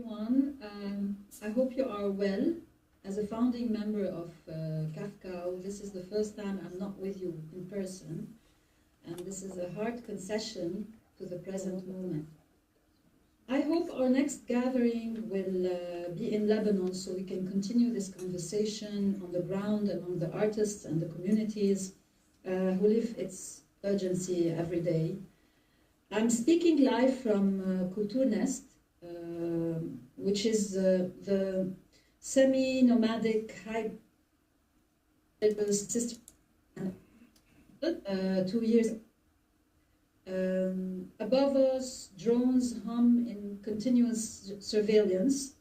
everyone. I hope you are well. As a founding member of Kafka, this is the first time I'm not with you in person, and this is a hard concession to the present moment. I hope our next gathering will be in Lebanon so we can continue this conversation on the ground among the artists and the communities who live its urgency every day. I'm speaking live from Kulturnest, which is the semi-nomadic hybrid system 2 years. Above us, drones hum in continuous surveillance.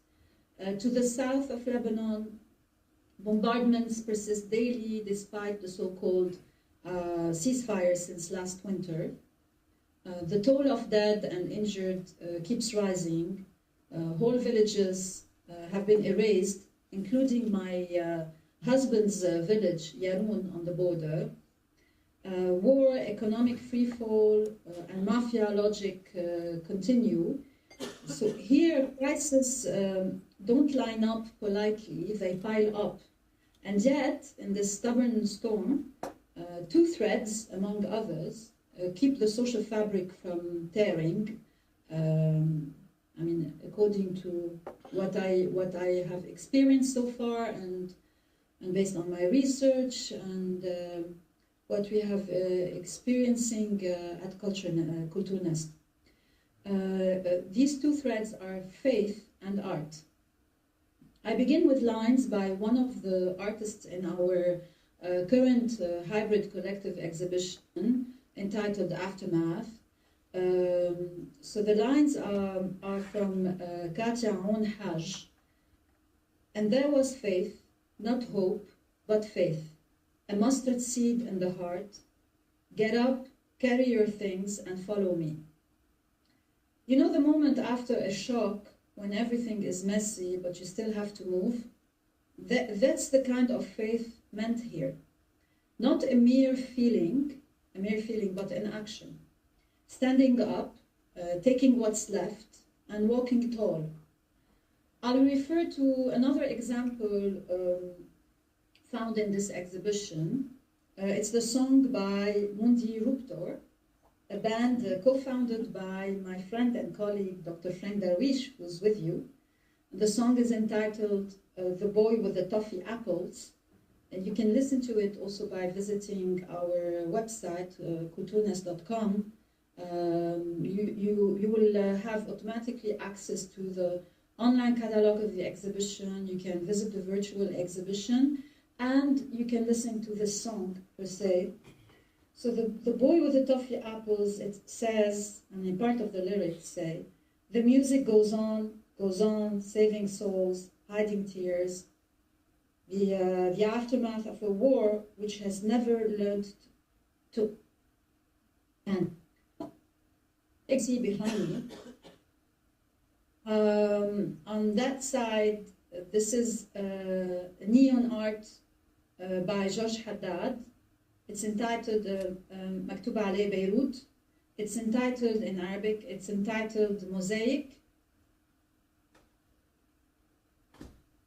To the south of Lebanon, bombardments persist daily despite the so-called ceasefire since last winter. The toll of dead and injured keeps rising. Whole villages have been erased, including my husband's village, Yarun, on the border. War, economic freefall, and mafia logic continue. So here, crises don't line up politely, they pile up. And yet, in this stubborn storm, two threads, among others, keep the social fabric from tearing. I mean, according to what I have experienced so far, and based on my research and what we have experiencing at Kulturnest. These two threads are faith and art. I begin with lines by one of the artists in our current hybrid collective exhibition entitled Aftermath. So the lines are from Katia On Haj. And there was faith, not hope, but faith. A mustard seed in the heart. Get up, carry your things, and follow me. You know the moment after a shock, when everything is messy, but you still have to move? That's the kind of faith meant here. Not a mere feeling, but an action. Standing up, taking what's left, and walking tall. I'll refer to another example found in this exhibition. It's the song by Mundi Ruptor, a band co-founded by my friend and colleague, Dr. Frank Darwish, who's with you. The song is entitled The Boy with the Toffee Apples, and you can listen to it also by visiting our website, kulturnest.com. You will have automatically access to the online catalog of the exhibition. You can visit the virtual exhibition, and you can listen to this song per se. So the boy with the toffee apples, it says, and in part of the lyrics say, the music goes on, saving souls, hiding tears. The aftermath of a war which has never learned to end. You see behind me. On that side, this is neon art by George Haddad. It's entitled Maktub Alay Beirut. It's entitled in Arabic, it's entitled Mosaic.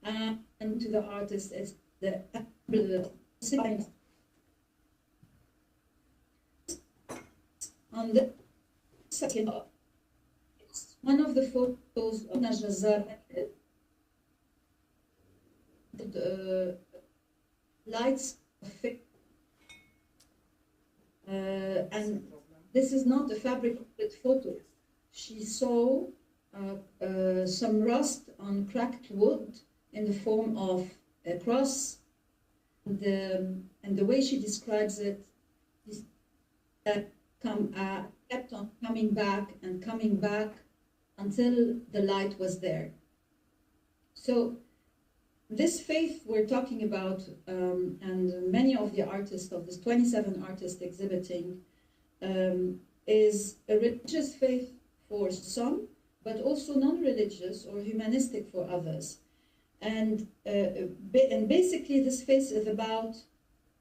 And to the artist, it's the on the second, one of the photos of Najazar, the lights of and this is not a fabricated photo. She saw some rust on cracked wood in the form of a cross, and the way she describes it is kept on coming back and coming back until the light was there. So this faith we're talking about, and many of the artists, of this 27 artists exhibiting, is a religious faith for some, but also non-religious or humanistic for others. And basically this faith is about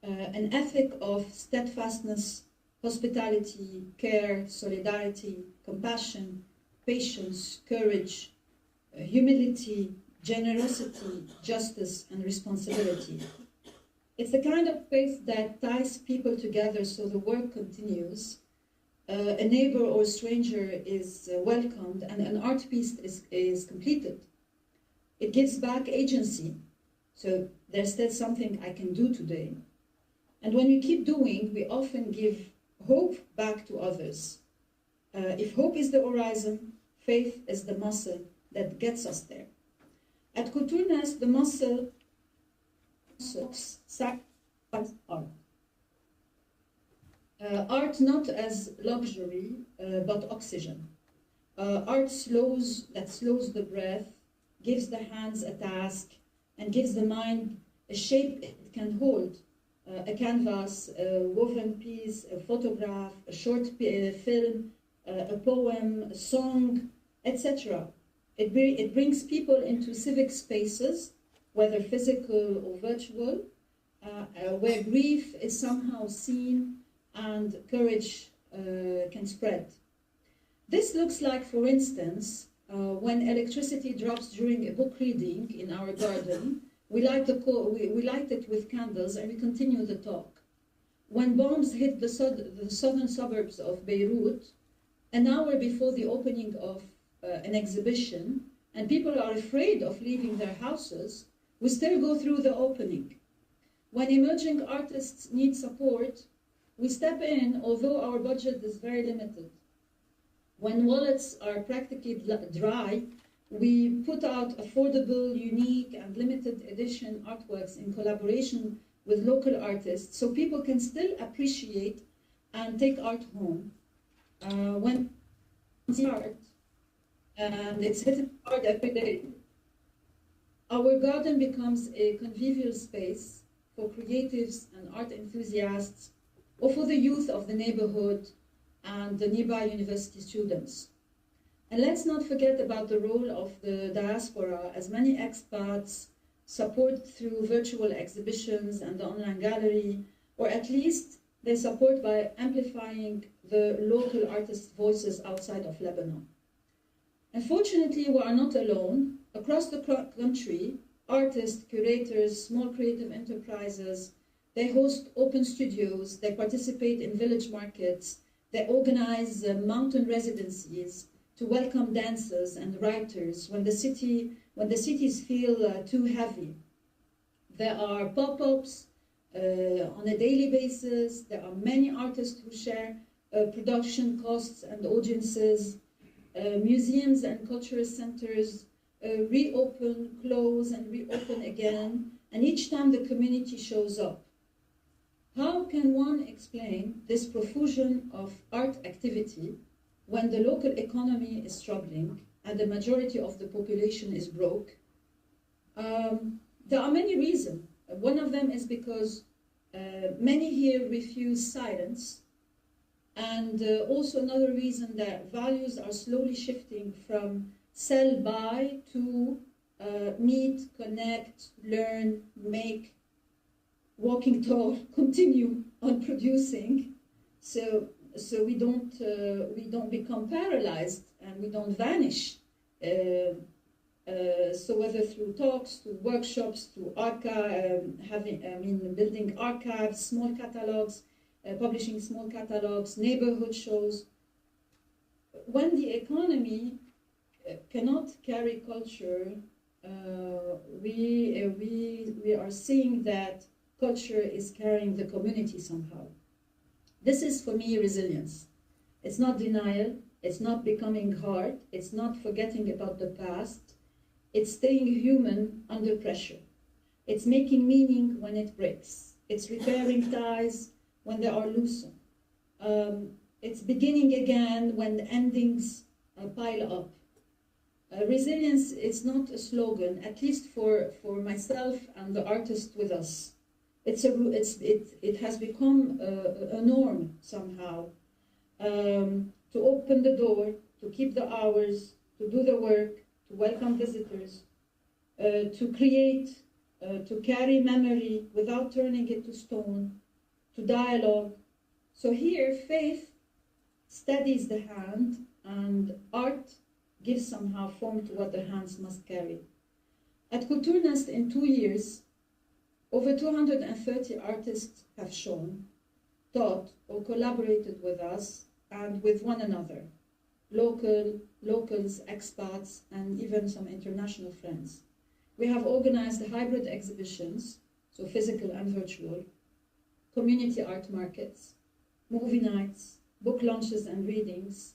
an ethic of steadfastness, hospitality, care, solidarity, compassion, patience, courage, humility, generosity, justice, and responsibility. It's the kind of faith that ties people together so the work continues. A neighbor or stranger is welcomed, and an art piece is completed. It gives back agency. So there's still something I can do today. And when we keep doing, we often give hope back to others. If hope is the horizon, faith is the muscle that gets us there. At Kulturnest, the muscle sacrifices art. Art not as luxury, but oxygen. Art slows the breath, gives the hands a task, and gives the mind a shape it can hold. A canvas, a woven piece, a photograph, a short film, a poem, a song, etc. It brings people into civic spaces, whether physical or virtual, where grief is somehow seen and courage can spread. This looks like, for instance, when electricity drops during a book reading in our garden, we light it with candles and we continue the talk. When bombs hit the southern suburbs of Beirut, an hour before the opening of an exhibition, and people are afraid of leaving their houses, we still go through the opening. When emerging artists need support, we step in, although our budget is very limited. When wallets are practically dry, we put out affordable, unique, and limited edition artworks in collaboration with local artists so people can still appreciate and take art home. When it's art, and it's hitting hard every day, our garden becomes a convivial space for creatives and art enthusiasts, or for the youth of the neighborhood and the nearby university students. And let's not forget about the role of the diaspora, as many expats support through virtual exhibitions and the online gallery, or at least they support by amplifying the local artists' voices outside of Lebanon. Unfortunately, we are not alone. Across the country, artists, curators, small creative enterprises, they host open studios, they participate in village markets, they organize mountain residencies to welcome dancers and writers when the cities feel too heavy. There are pop-ups on a daily basis. There are many artists who share production costs and audiences. Museums and cultural centers reopen, close, and reopen again, and each time the community shows up. How can one explain this profusion of art activity when the local economy is struggling and the majority of the population is broke? There are many reasons. One of them is because many here refuse silence, and also another reason that values are slowly shifting from sell, buy to meet, connect, learn, make, walking tall, continue on producing. So we don't become paralyzed and we don't vanish. So whether through talks, to workshops, to building archives, small catalogs, publishing small catalogs, neighborhood shows. When the economy cannot carry culture, we are seeing that culture is carrying the community somehow. This is, for me, resilience. It's not denial, it's not becoming hard, it's not forgetting about the past, it's staying human under pressure. It's making meaning when it breaks. It's repairing ties when they are loosened. It's beginning again when the endings pile up. Resilience is not a slogan, at least for myself and the artists with us. It has become a norm somehow, to open the door, to keep the hours, to do the work, to welcome visitors, to create, to carry memory without turning it to stone, to dialogue. So here, faith steadies the hand and art give somehow form to what their hands must carry. At Kulturnest in 2 years, over 230 artists have shown, taught, or collaborated with us and with one another, locals, expats, and even some international friends. We have organized hybrid exhibitions, so physical and virtual, community art markets, movie nights, book launches and readings,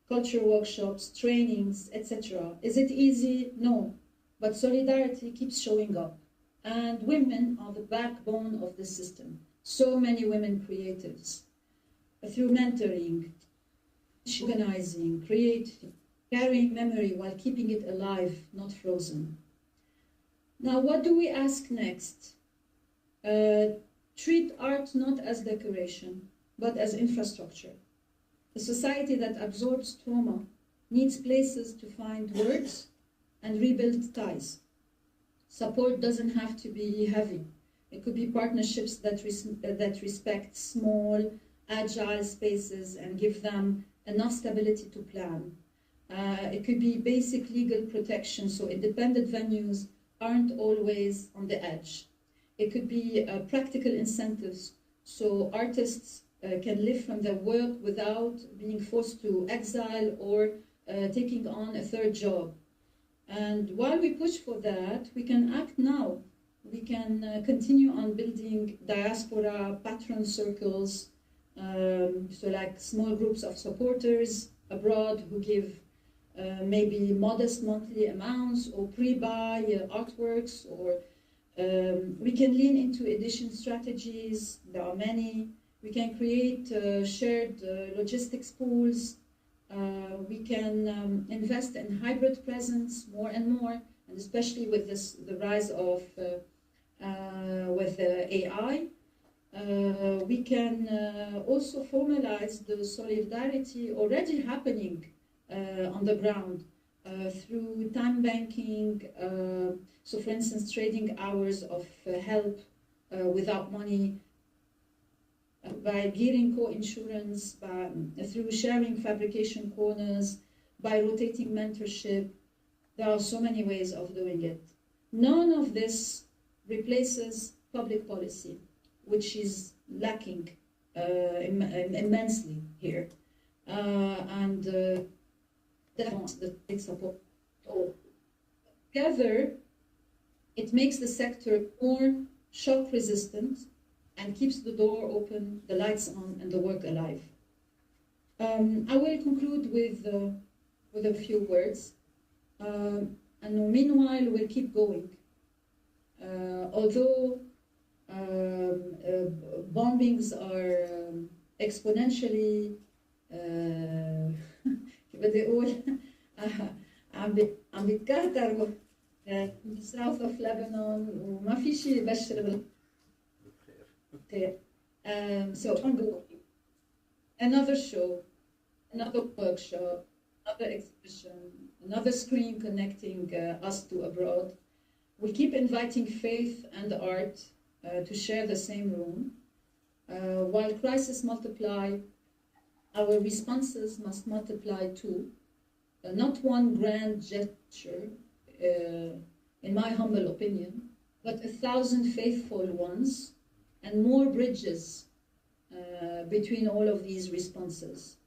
culture workshops, trainings, etc. Is it easy? No, but solidarity keeps showing up. And women are the backbone of the system. So many women creatives, through mentoring, organizing, creating, carrying memory while keeping it alive, not frozen. Now, what do we ask next? Treat art not as decoration, but as infrastructure. A society that absorbs trauma needs places to find words and rebuild ties. Support doesn't have to be heavy. It could be partnerships that respect small, agile spaces and give them enough stability to plan. It could be basic legal protection, so independent venues aren't always on the edge. It could be practical incentives, so artists can live from their work without being forced to exile or taking on a third job. And while we push for that, we can act now. We can continue on building diaspora patron circles, so like small groups of supporters abroad who give maybe modest monthly amounts or pre-buy artworks, or we can lean into edition strategies. There are many. We can create shared logistics pools. We can invest in hybrid presence more and more, and especially with the rise of AI. We can also formalize the solidarity already happening on the ground through time banking. So for instance, trading hours of help without money, by gearing co-insurance, through sharing fabrication corners, by rotating mentorship. There are so many ways of doing it. None of this replaces public policy, which is lacking immensely here. And that's the big support. Together, it makes the sector more shock resistant and keeps the door open, the lights on, and the work alive. I will conclude with a few words. And meanwhile, we'll keep going. Although bombings are exponentially بدي أقول عم بيتكهتروا in the south of Lebanon وما في شيء يبشر بالخير. So ongoing. Another show, another workshop, another exhibition, another screen connecting us to abroad. We keep inviting faith and art to share the same room. While crises multiply, our responses must multiply too. Not one grand gesture, in my humble opinion, but 1,000 faithful ones and more bridges between all of these responses.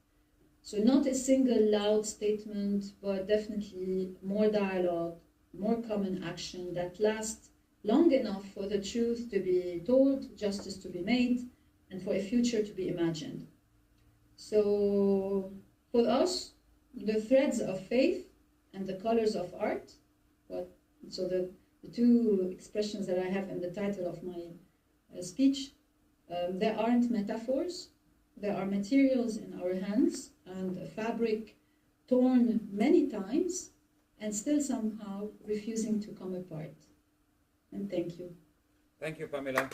So not a single loud statement, but definitely more dialogue, more common action that lasts long enough for the truth to be told, justice to be made, and for a future to be imagined. So for us, the threads of faith and the colors of art, so the two expressions that I have in the title of my speech, there aren't metaphors, there are materials in our hands and a fabric torn many times and still somehow refusing to come apart. And thank you. Thank you, Pamela.